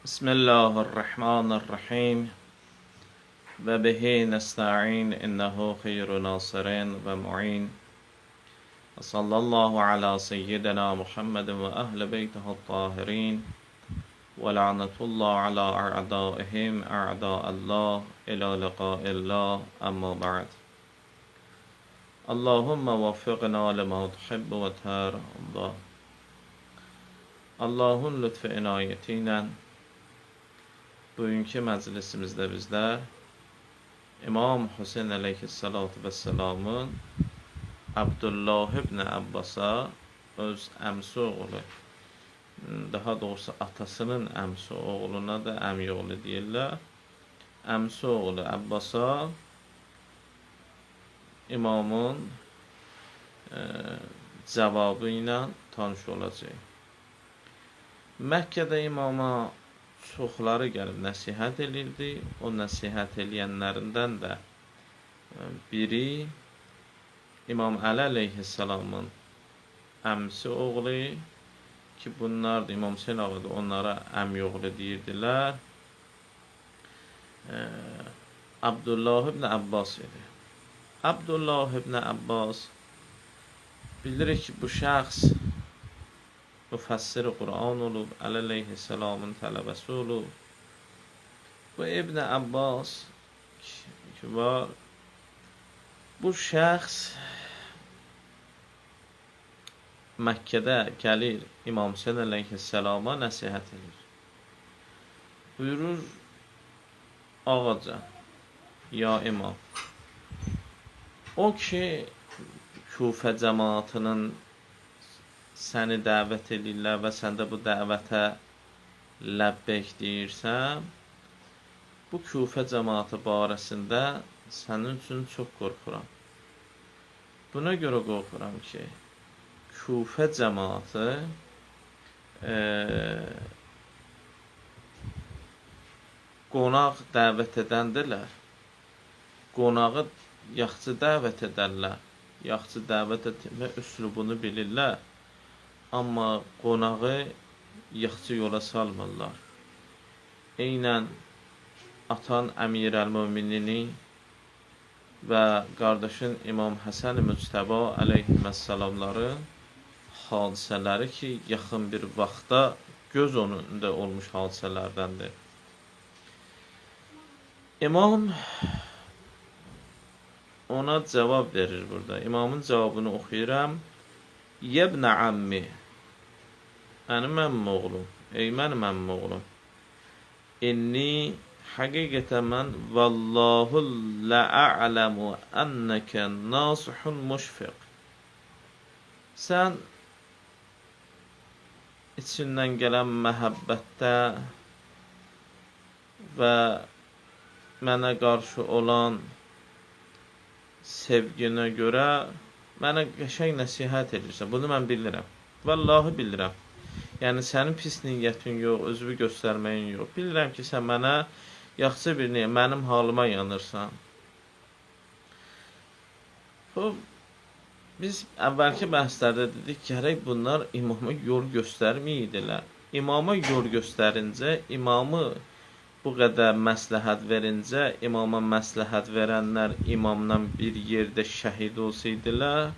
Bismillahirrahmanirrahim. Ve bihi nesta'in innehu khayru nasirin ve mu'in. Ve sallallahu ala seyyidina Muhammedin ve ahli beytihi tahirin. Ve la'netullah ala a'daihim a'da'allah ila liqa'illah amma ba'd. Allahümme vaffiqna lima tuhibbu ve tarda. Allah'ın lütfu inayetiyle bugünkü məclisimizdə bizlər İmam Hüseyin əleyhissalatu vesselamın Abdullah ibn Abbasa öz əmsi oğlu, daha doğrusu atasının əmsi oğluna da əmi oğlu deyirlər. Əmsi oğlu Abbasa imamın cavabı ilə tanış olacaq. Məkkədə imama çoxları gəlib nəsihət edirdi. O nəsihət eləyənlərindən də biri İmam Əli əleyhissalamın əmsi oğlu ki, bunlar da İmam Hüseyin ağa da onlara əmi oğlu deyirdilər. Abdullah ibn Abbas idi. Abdullah ibn Abbas bilirik ki, bu şəxs müfəssir-i Quran olub, Əli əleyhissalamın tələbəsi olub. Bu İbn Abbas ki var, bu şəxs Məkkədə gəlir, İmam Hüseyin əleyhissalama nəsihət edir. Buyurur, ağaca, ya imam, o ki, Kufə cəmaatının səni dəvət edirlər və sən də bu dəvətə ləbbeyk deyirsən, bu Kufə cəmaatı barəsində sənin üçün çox qorxuram. Buna görə qorxuram ki, Kufə cəmaatı qonaq dəvət edəndilər. Qonağı yaxşı dəvət edərlər. Yaxşı dəvət etmə üslubunu bilirlər. Amma qonağı yaxşı yola salmırlar. Eynən atan Əmir əl-Möminini və qardaşın İmam Həsən-i Müctəba əleyhissalamların hadisələri ki, yaxın bir vaxtda göz önündə olmuş hadisələrdəndir. İmam ona cavab verir burada. İmamın cavabını oxuyuram. Yebnə əmmi, mənim əmmim oğlum, ey mənim əmmim oğlum, inni həqiqətən mən vallahu lə'ələmu ənəkə nasihun müşfiq. Sən içindən gələn məhəbbətdə və mənə qarşı olan sevginə görə mənə qəşəng nəsihət edirsən. Bunu mən bilirəm. Vallahi bilirəm. Yəni, sənin pis niyyətin yox, özünü göstərməyin yox. Bilirəm ki, sən mənə yaxşı bir niyyət, mənim halıma yanırsan. Biz əvvəlki bəhslərdə dedik, gərək bunlar imama yol göstərməyidilər. İmama yol göstərincə, imamı bu qədər məsləhət verincə, imama məsləhət verənlər imamdan bir yerdə şəhid olsaydılar,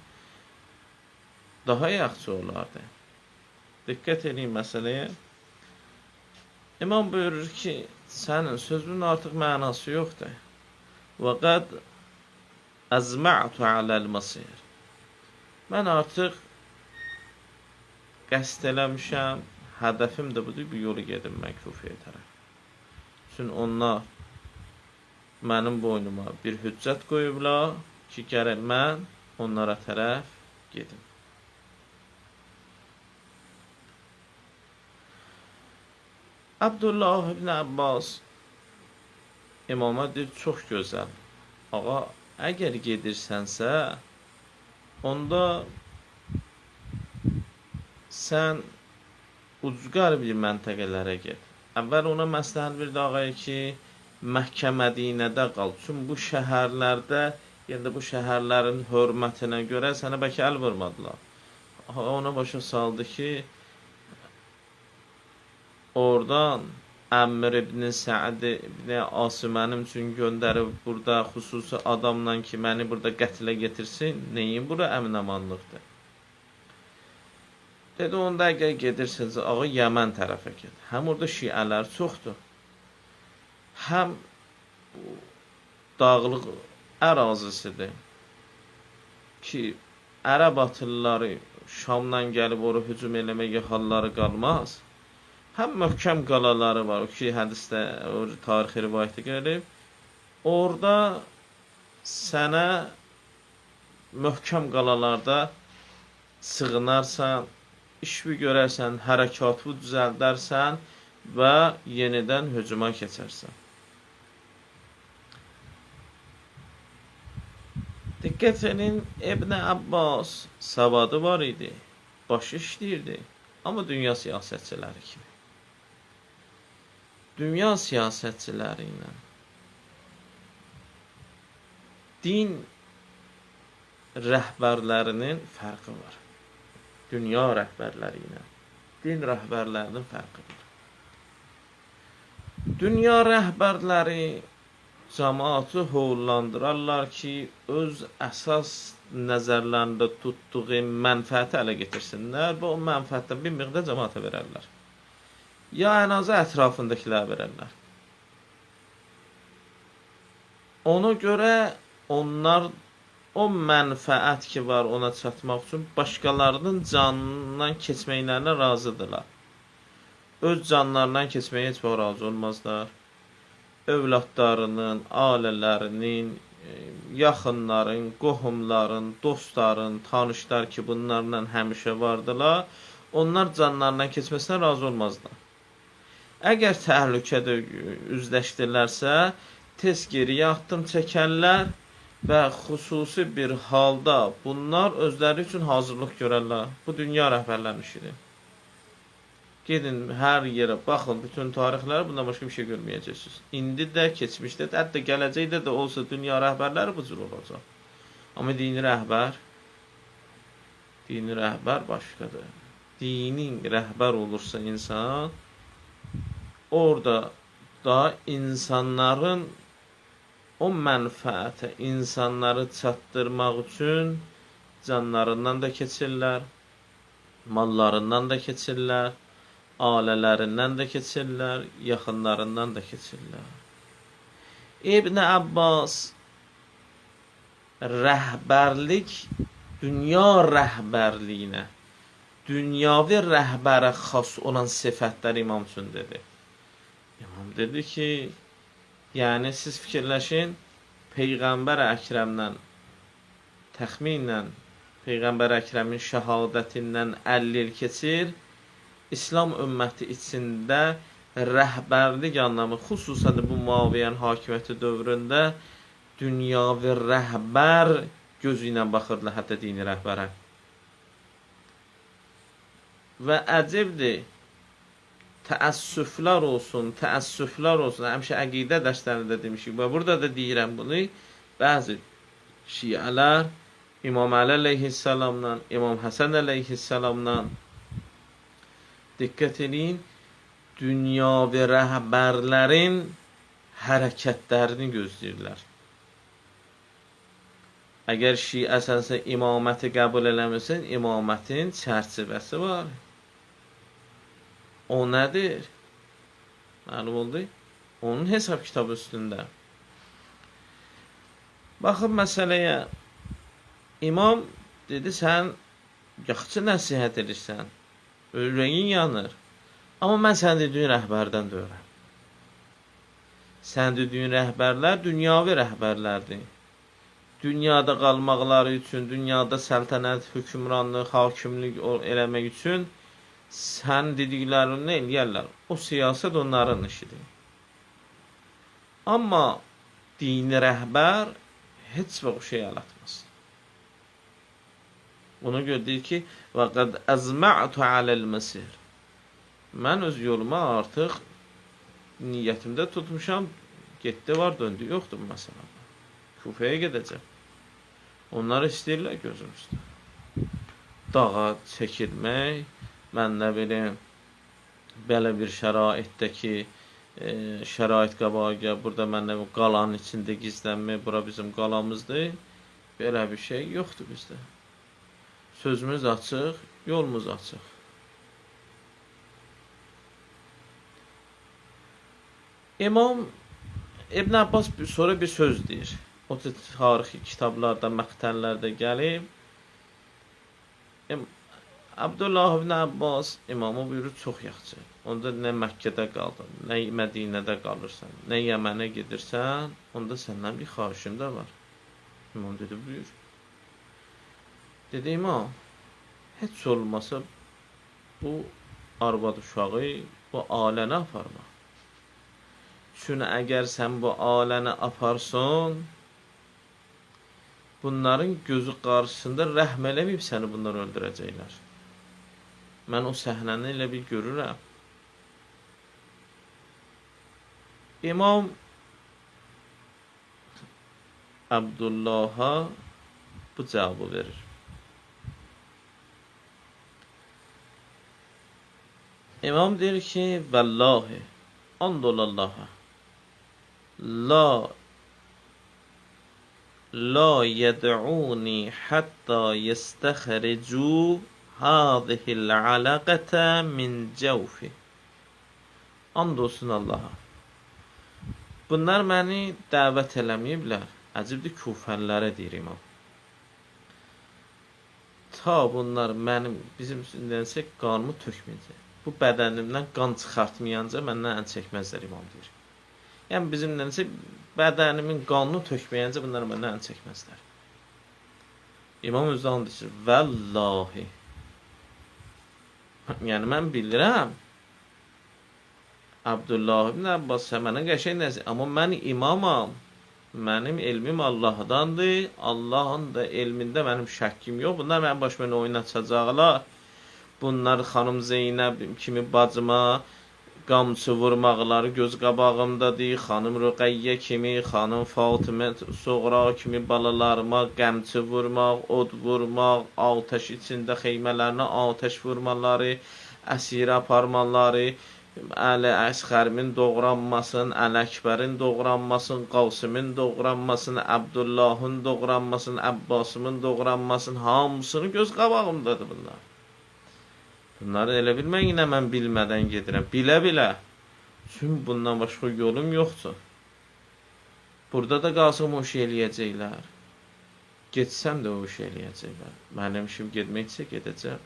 daha yaxşı olardı. Diqqət edin məsələyə. İmam buyurur ki, sənin sözünün artıq mənası yoxdur. Və qəd əzmə'tu aləl-masir. Mən artıq qəsd eləmişəm, hədəfim də budur, bir yolu gedim mən Kufəyə tərəf. Çünki onlar mənim boynuma bir hüccət qoyublar ki, gərək mən onlara tərəf gedim. Abdullah ibn Abbas imama deyir, çox gözəl. Ağa, əgər gedirsənsə, onda sən ucqar bir məntəqələrə get. Əvvəl ona məsləhət verdi ağaya ki, Məkkə Mədinədə qal. Çünki bu şəhərlərdə, yəni bu şəhərlərin hörmətinə görə sənə bəlkə əl vurmadılar. Ona başa saldı ki, oradan Əmmir ibn Səd ibn Asi mənim üçün göndərib burada xüsusi adamla ki, məni burada qətlə getirsin, neyin bura əmin-amanlıqdır? Dedi, onda əgər gedirsiniz, ağa Yəmən tərəfə ged. Həm orada şiələr çoxdur, həm dağlıq ərazisidir ki, ərəb atlıları Şamdan gəlib oraya hücum eləməyə halları qalmaz. Həm möhkəm qalaları var, o ki, hədisdə, o tarixi rivayətə gəlib. Orada sənə möhkəm qalalarda sığınarsan, işvi görərsən, hərəkatı düzəldərsən və yenidən hücuma keçərsən. Diqqət edin, İbn Abbas savadı var idi, başı işləyirdi, amma dünya siyasətçiləri kimi. Dünya siyasətçiləri ilə din rəhbərlərinin fərqi var. Dünya rəhbərləri ilə din rəhbərlərinin fərqi var. Dünya rəhbərləri cəmaatı hoğullandırarlar ki, öz əsas nəzərlərində tutduğu mənfəəti ələ getirsinlər və o mənfəətdən bir miqdar cəmaata verərlər. Ya ən azı ətrafındakilərə verərlər. Ona görə onlar o mənfəət ki var ona çatmaq üçün başqalarının canından keçməklərinə razıdırlar. Öz canlarından keçməyə heç vaxt razı olmazlar. Övladlarının, ailələrinin, yaxınların, qohumların, dostların, tanışlar ki bunlarla həmişə vardılar, onlar canlarından keçməsinə razı olmazlar. Əgər təhlükədə üzləşdirlərsə, tez geriyə addım çəkərlər və xüsusi bir halda bunlar özləri üçün hazırlıq görərlər. Bu dünya rəhbərlərinin işidir. Gedin hər yerə, baxın, bütün tarixləri, bundan başqa bir şey görməyəcəksiniz. İndi də, keçmişdə də, hətta gələcəkdə də olsa dünya rəhbərləri bu cür olacaq. Amma dini rəhbər başqadır. Dinin rəhbər olursa insan, orada da insanların o mənfəətə, insanları çatdırmaq üçün canlarından da keçirlər, mallarından da keçirlər, ailələrindən də keçirlər, yaxınlarından da keçirlər. İbn Abbas rəhbərlik, dünya rəhbərliyinə, dünyavi rəhbərə xas olan sifətlər İmam üçün dedi. İmam dedi ki, yəni siz fikirləşin, Peyğəmbər Əkrəmdən, təxminən Peyğəmbər Əkrəmin şəhadətindən 50 il keçir, İslam ümməti içində rəhbərlik anlamı, xüsusən bu Muaviyyənin hakimiyyəti dövründə dünyavi rəhbər gözü ilə baxırdılar, hətta dini rəhbərə. Və əcəbdir, təəssüflər olsun, həmişə əqidə dərslərində demişik və burada da deyirəm bunu, bəzi şiələr İmam Əli əleyhissalamla, İmam Həsən əleyhissalamla diqqət edin, dünyavi rəhbərlərin hərəkətlərini gözləyirlər. Əgər şiəsənsə imaməti qəbul eləmirsən, imamətin çərçivəsi var. O nədir? Məlum oldu? Onun hesab kitabı üstündə. Baxın məsələyə. İmam dedi, sən yaxşı nəsihət edirsən. Ürəyin yanır. Amma mən sən dediyin rəhbərdən deyirəm. Sən dediyin rəhbərlər dünyavi rəhbərlərdir. Dünyada qalmaqları üçün, dünyada səltənət, hökmranlıq, hakimlik eləmək üçün sən dediklərini eləyərlər. O siyasət onların işidir. Amma dini rəhbər heç vaxt şey yaratmaz. Ona görə deyir ki, وَقَدْ أَزْمَعْتُ عَلَى الْمَسِيرِ Mən öz yoluma artıq niyyətimdə tutmuşam, getdi var, döndü, yoxdur bu məsələ. Kufəyə gedəcəm. Onlar istəyirlər gözüm üstə. Dağa çəkilmək, mən nə bilim, belə bir şəraitdə ki, şərait qabağa gəl, burada məndən qalanın içində gizlənmək, bura bizim qalamızdır. Belə bir şey yoxdur bizdə. Sözümüz açıq, yolumuz açıq. İmam İbn Abbas sonra bir söz deyir. O tarixi kitablarda, məqtəllərdə gəlib. Abdullah ibn Abbas imama buyurur, çox yaxşı. Onda nə Məkkədə qaldın, nə Mədinədə qalırsan, nə Yəmənə gedirsən, onda səndən bir xahişim də var. İmam dedi, buyur. Dedi, imam, heç olmasa bu arvad uşağı, bu aləni aparma. Çünki əgər sən bu aləni aparsan, bunların gözü qarşısında rəhm eləməyib səni bunlar öldürəcəklər. Mən o səhnəni elə bir görürəm. İmam Abdullah'a bu cavabı verir. İmam deyir ki, Vallahi, andollallaha, la yed'uni hatta yestahricu hadihil alaqata min cevfi. And olsun Allaha. Bunlar məni dəvət eləməyiblər. Əcibdir, küfərlərə deyir imam. Ta bunlar bizim üstündənsə qanımı tökməyəcək. Bu bədənimdən qan çıxartmayanca məndən əl çəkməzlər imam deyir. Yəni bizimdənsə bədənimin qanını tökməyəncə bunlar məndən əl çəkməzlər. İmam özü and içir. Vallahi. Yəni mən bilirəm. Abdullah ibn Abbas mənə qəşəng nəzir. Amma mən imamam. Mənim elmim Allahdandır. Allahın da elmində mənim şəkkim yox. Bunlar mənim başıma oynatacaqlar. Bunlar xanım Zeynəb kimi bacıma qamçı vurmaqları göz qabağımdadır. Xanım Rüqəyyə kimi, xanım Fatimə Soğra kimi balalarıma qəmçi vurmaq, od vurmaq, atəş içində xeymələrinə atəş vurmaları, əsir aparmaları, Əli Əsxərimin doğranmasın, Əli Əkbərin doğranmasın, Qasimin doğranmasın, Abdullahın doğranmasın, Abbasımın doğranmasın, hamısını göz qabağımdadır bunlar. Bunları elə bilməyinə mən bilmədən gedirəm. Bilə-bilə. Çünki bundan başqa yolum yoxdur. Burada da qalsam o şey eləyəcəklər. Getsəm də o şey eləyəcəklər. Mənim işim getməksə gedəcəm.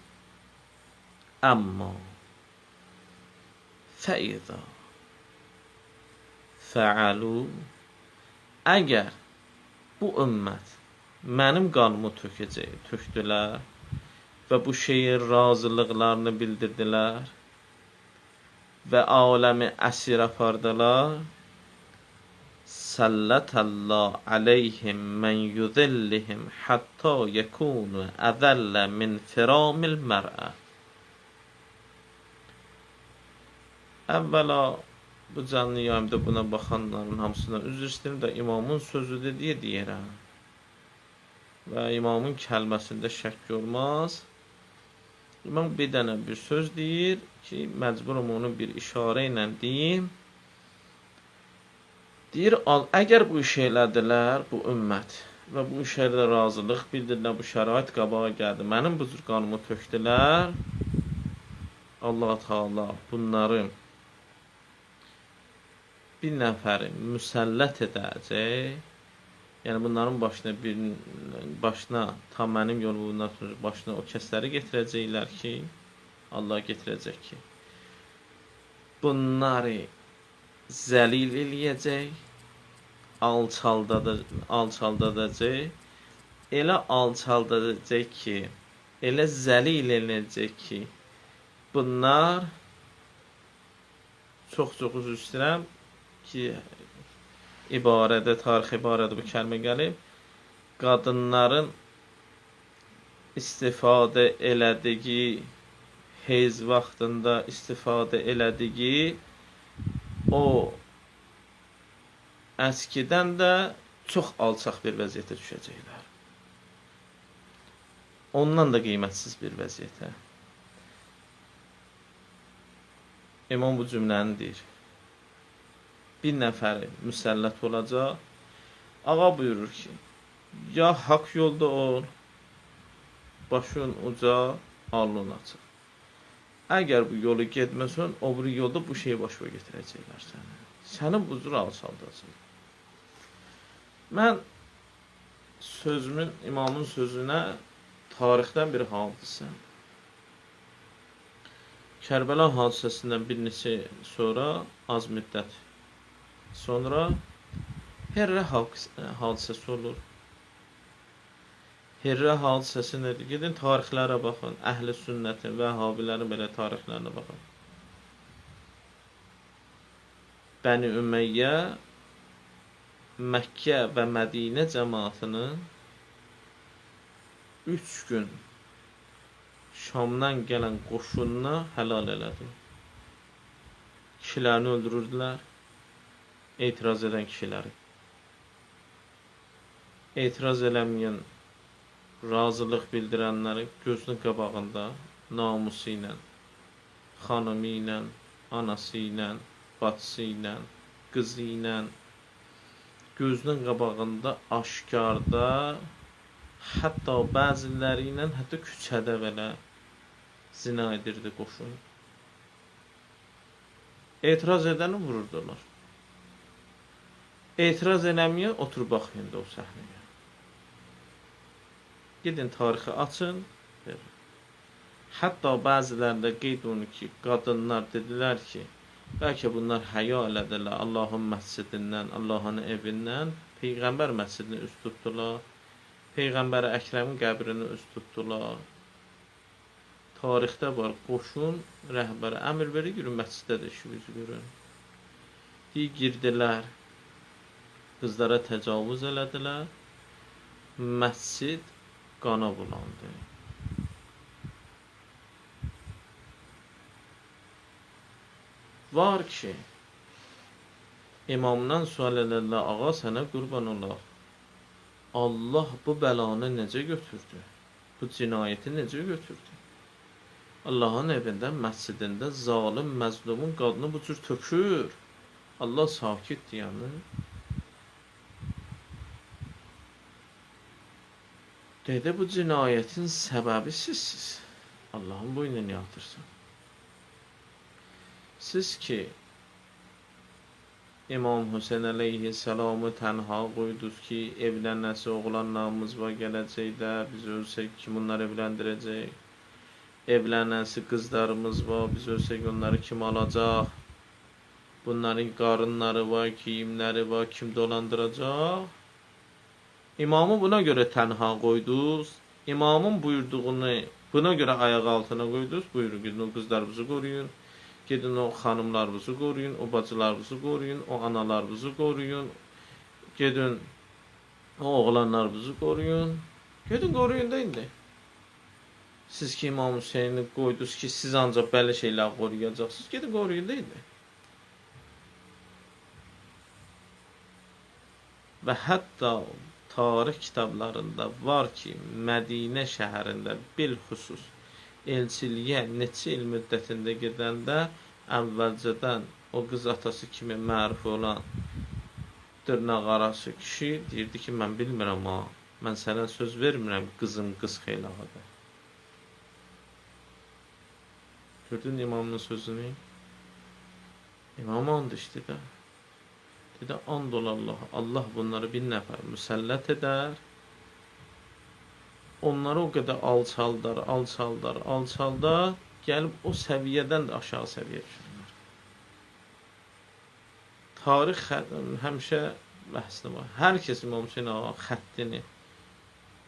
Amma fəidə fəalu əgər bu ümmət mənim qanımı tökdülər və bu şeyin razılıqlarını bildirdilər və aləmi əsir apardılar, Sallallahu aleyhim mən yudillihim hatta yekunu əzəllə min firamil mər'ə. Əvvəla bu canlı yayımda buna baxanların hamısından üzr istəyirəm də imamın sözüdür deyə deyərəm. Və imamın kəlməsində şəkk olmaz. İmam bir dənə bir söz deyir ki, məcburum onu bir işarə ilə deyim. Deyir, əgər bu iş elədilər, bu ümmət və bu işlərdə razılıq bildirdilər, bu şərait qabağa gəldi, mənim bu cür qanımı tökdülər, Allah Teala bunları bir nəfəri müsəllət edəcək. Yəni bunların başına tam mənim yolumdan sonra başına o kəsləri getirəcəklər ki, Allah getirəcək ki, bunları zəlil eləyəcək, alçaldacaq, elə alçaldacaq ki, elə zəlil eləyəcək ki, bunlar çox üzr istəyirəm ki, tarix ibarədə bu kəlmə gəlib, qadınların istifadə elədiyi, heyz vaxtında istifadə elədiyi o əskidən də çox alçaq bir vəziyyətə düşəcəklər. Ondan da qiymətsiz bir vəziyyətə. İmam bu cümləni deyir. bir nəfəri müsəllət olacaq. Ağa buyurur ki, ya haqq yolda ol, başın uca, alnın açıq. Əgər bu yolu getməsən, o bir yolda bu şeyi başa getirəcəklər səni. Səni bu cür alçaldacaq. Mən sözümün, imamın sözünə tarixdən bir hadisə. Kərbəla hadisəsindən bir neçə sonra, az müddət sonra Herrə hadisəsi olur. Herrə hadisəsi nədir? Gedin tarixlərə baxın. Əhl-i sünnətin, vəhhabilərin belə tarixlərinə baxın. Bəni Ümməyyə Məkkə və Mədinə cəmaatının 3 gün Şamdan gələn qoşununa həlal elədi. Kişilərini öldürürdülər, etiraz edən kişiləri. Etiraz eləməyən, razılıq bildirənləri gözünün qabağında namusu ilə, xanımı ilə, anası ilə, bacısı ilə, qızı ilə, gözünün qabağında aşkarda, hətta bəziləri ilə, hətta küçədə belə zina edirdi qoşun. Etiraz edəni vururdular. Etiraz eləməyə oturub baxın da o səhnəyə. Gidin tarixi açın. Hətta bəzilərində qeyd olunur ki, qadınlar dedilər ki, bəlkə bunlar həya elədilər Allahın məscidindən, Allahın evindən, Peyğəmbər məscidini üst tutdular, Peyğəmbər Əkrəmin qəbrini üst tutdular. Tarixdə var, qoşun rəhbəri əmr verir, yürün məsciddə də işinizi görün. Deyir, girdilər, qızlara təcavüz elədilər, məscid qana bulandı. Var ki, imamdan sual edirlər, ağa sənə qurban olar. Allah bu bəlanı necə götürdü? Bu cinayəti necə götürdü? Allahın evində, məscidində zalim, məzlumun qadını bu cür tökür. Allah sakitdir yəni. Dedi, bu cinayətin səbəbi sizsiz. Allahın boynuna yatırsan. Siz ki, İmam Hüseyin əleyhissalamı tənha qoydunuz ki, evlənəsi oğlanlarımız var gələcəkdə, biz ölsək kim onları evləndirəcək? Evlənəsi qızlarımız var, biz ölsək onları kim alacaq? Bunların qarınları var, giyimləri var, kim dolandıracaq? İmamı buna görə tənha qoydunuz, imamın buyurduğunu buna görə ayaq altına qoydunuz, buyurun, gidin o qızlarımızı qoruyun, gedin o xanımlarınızı qoruyun, o bacılarınızı qoruyun, o analarınızı qoruyun, gedin o oğlanlarınızı qoruyun, gedin qoruyun da indi. Siz ki İmam Hüseyini qoydunuz ki, siz ancaq belə şeylər qoruyacaqsınız, gedin qoruyun da indi. Və hətta tarix kitablarında var ki, Mədinə şəhərində bilxüsus elçiliyə neçə il müddətində gedəndə əvvəlcədən o qız atası kimi məruf olan dırnaq arası kişi deyirdi ki, mən bilmirəm ha, mən sənə söz vermirəm qızım qız xeylağı. Gördün imamın sözünü? İmam and içdi də. Dedi, and ol Allah, Allah bunları bir nəfər müsəllət edər. Onları o qədər alçaldar, gəlib o səviyyədən də aşağı səviyyə düşürlər. Tarix həmişə bəhsli var. Hər kəs İmam Hüseyin ağa xəttini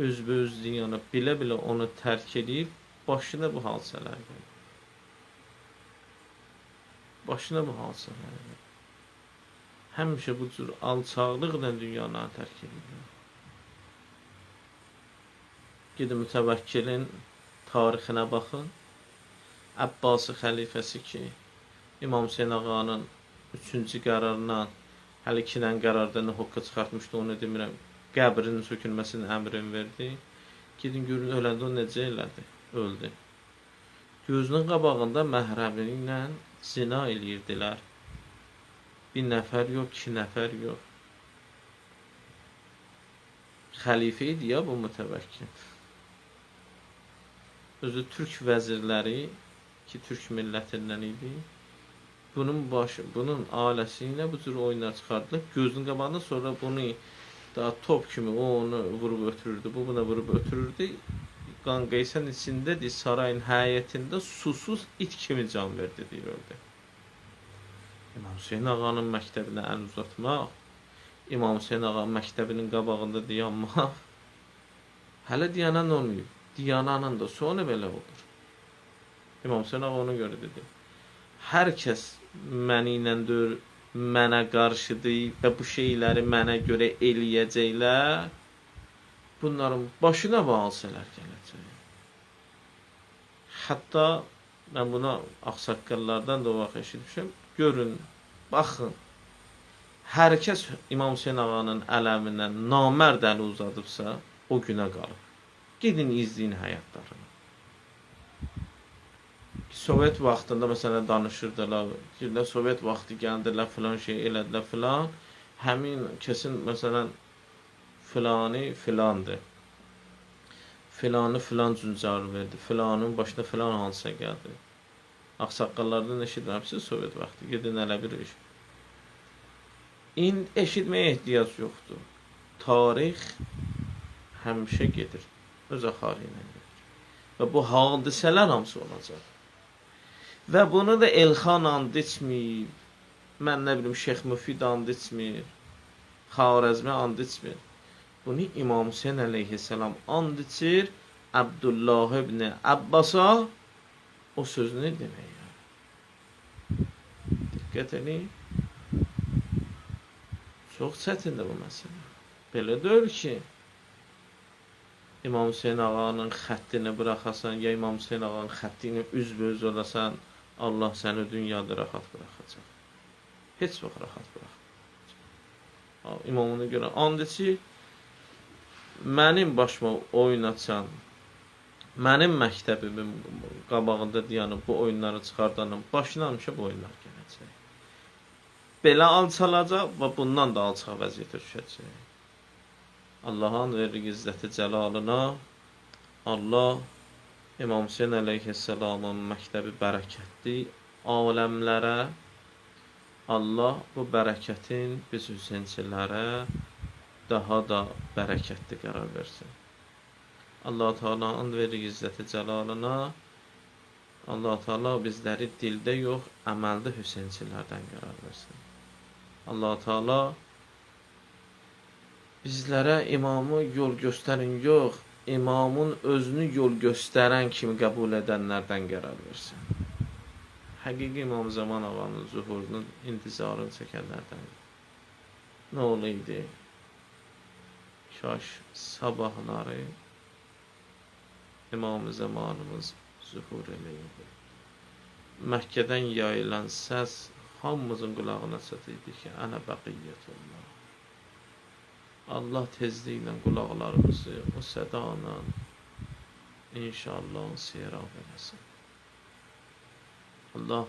özbözlüyünü bilə-bilə onu tərk edib, başına bu hadisələr gəlir. Başına bu hadisələr gəlir. Həmişə bu cür alçaqlıqla dünyanı tərk edir. Gidin mütəvəkkilin tarixinə baxın. Əbbasi xəlifəsi ki, İmam Hüseyin ağanın 3-cü qərarından, hələ 2-dən qərarda nə haqqa çıxartmışdı, onu demirəm, qəbrinin sökülməsinin əmrini verdi. Gidin görün, öləndə o necə elədi? Öldü. Gözünün qabağında məhrəmi ilə zina eləyirdilər. Bir nəfər yox, 2 nəfər yox. Xəlifə idi ya bu mütəvəkkil. Özü türk vəzirləri ki, türk millətindən idi. Bunun ailəsi ilə bu cür oyunlar çıxardılar. Gözünün qabağında sonra bunu daha top kimi o onu vurub ötürürdü, bu buna vurub ötürürdü. Qanqaysan içindədir, sarayın həyətində susuz it kimi can verdi, deyirdi. İmam Hüseyin ağanın məktəbinə əl uzatmaq, İmam Hüseyin ağanın məktəbinin qabağında dayanmaq, hələ dayanan olmuyor. Dayananın da sonu belə olur. İmam Hüseyin ağa ona görə dedi. Hər kəs məni ilə deyir, mənə qarşıdır və bu şeyləri mənə görə eləyəcəklər, bunların başına valsələr gələcək. Hətta mən buna ağsaqqallardan da o vaxt eşitmişəm. Görün, baxın, hər kəs İmam Hüseyin ağanın ələmindən namərd əli uzadıbsa, o günə qalıb. Gedin, izləyin həyatlarını. Sovet vaxtında məsələn danışırdılar, Sovet vaxtı gəldilər, filan şey elədilər, filan. Həmin kəsin məsələn filanı filandır. Filanı filan cüncar verdi, filanın başına filan hansısa gəldi. Ağsaqqallardan eşitməmişsiniz Sovet vaxtı, gedin elə bir iş. Eşitməyə ehtiyac yoxdur. Tarix həmişə gedir, öz axarı ilə gedir. Və bu hadisələr hamısı olacaq. Və bunu da Elxan and içmir, mən nə bilim Şeyx Müfid and içmir, Xarəzmi and içmir. Bunu İmam Hüseyin əleyhissalam and içir, Abdullah ibn Abbasa o sözünü deməyə. Diqqət edin. Çox çətindir bu məsələ. Belə deyil ki, İmam Hüseyin ağanın xəttini bıraxasan, ya İmam Hüseyin ağanın xəttini üzböz olasan, Allah səni dünyada rahat bıraxacaq. Heç vaxt rahat bıraxmayacaq. İmamına görə and içir, mənim başıma oyun açan, mənim məktəbimin qabağında dayanıb bu oyunları çıxardanın başına həmişə bu oyunlar gələcək. Belə alçalacaq və bundan da alçaq vəziyyətə düşəcək. Allah'ın verir izzəti cəlalına, Allah İmam Hüseyin əleyhissalamın məktəbi bərəkətli aləmlərə, Allah bu bərəkətin biz Hüseynçilərə daha da bərəkətli qərar versin. Allah Teala and verir izzəti cəlalına, Allah Teala bizləri dildə yox, əməldə Hüseynçilərdən qərar versin. Allah Teala bizlərə imamı yol göstərin yox, imamın özünü yol göstərən kimi qəbul edənlərdən qərar versin. Həqiqi İmam Zaman ağanın zuhurunun intizarını çəkənlərdən. Nə olaydı? Kaş sabahları İmam Zamanımız zuhur eləyirdi. Məkkədən yayılan səs hamımızın qulağına çatıydı ki, ənə bəqiyyətullah. Allah tezliklə qulaqlarımızı o sədana inşallah seyirab eləsin. Allah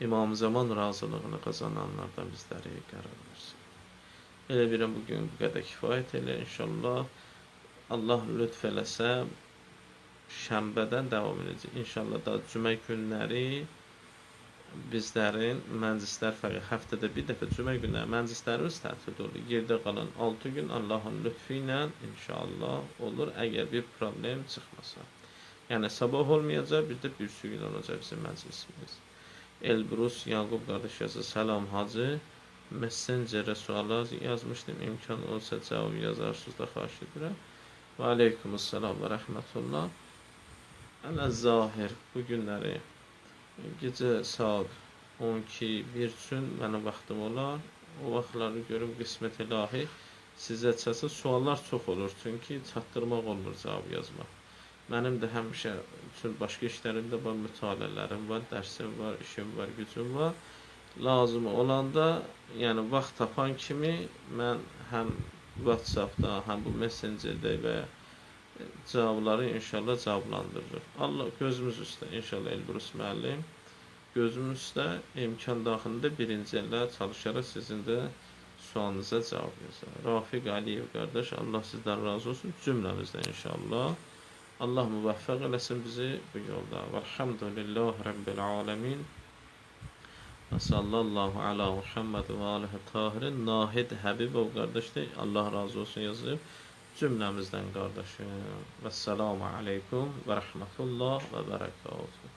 İmam Zaman razılığını qazananlardan bizləri qərar versin. Elə biləm bugün bu qədər kifayət elə inşallah. Allah lütf eləsə şənbədən davam edəcək. İnşallah da cümə günləri bizlərin məclislər fərqi həftədə bir dəfə cümə günləri məclislərimiz tətil olur. Yerdə qalan 6 gün Allahın lütfü ilə inşallah olur, əgər bir problem çıxmasa. Yəni sabah olmayacaq, bir də bürsü gün olacaq bizim məclisimiz. Elbrus Yaqub qardaş yazı, salam hacı, messengerə suallar yazmışdım, imkan olsa cavab yazarsınız da xahiş edirəm. Və aleykumussalam və rəhmətullah. Ələ zahir bu günləri gecə saat 12-1 üçün mənim vaxtım olar. O vaxtları görüm qismət ilahi sizə çatsa suallar çox olur. Çünki çatdırmaq olmur cavab yazmaq. Mənim də həmişə üçün başqa işlərim də var, mütaliələrim var, dərsim var, işim var, gücüm var. Lazım olanda, yəni vaxt tapan kimi mən həm WhatsApp-da, həm bu Messengerdə və cavabları inşallah cavablandırır. Allah gözümüz üstə inşallah Elbrus müəllim. gözümüzdə imkan daxilində birinci ilə çalışaraq sizin də sualınıza cavab yazar. Rafiq Əliyev qardaş, Allah sizdən razı olsun, cümləmizdən inşallah. Allah müvəffəq eləsin bizi bu yolda. Vəlhamdülillah Rabbil aləmin. Və sallallahu ala Muhammed və alihi tahirin. Nahid Həbibov qardaşdır, Allah razı olsun yazıb. Cümləmizdən qardaşım. Vəssalamu aleykum və rəhmətullah və bərəkatuhu.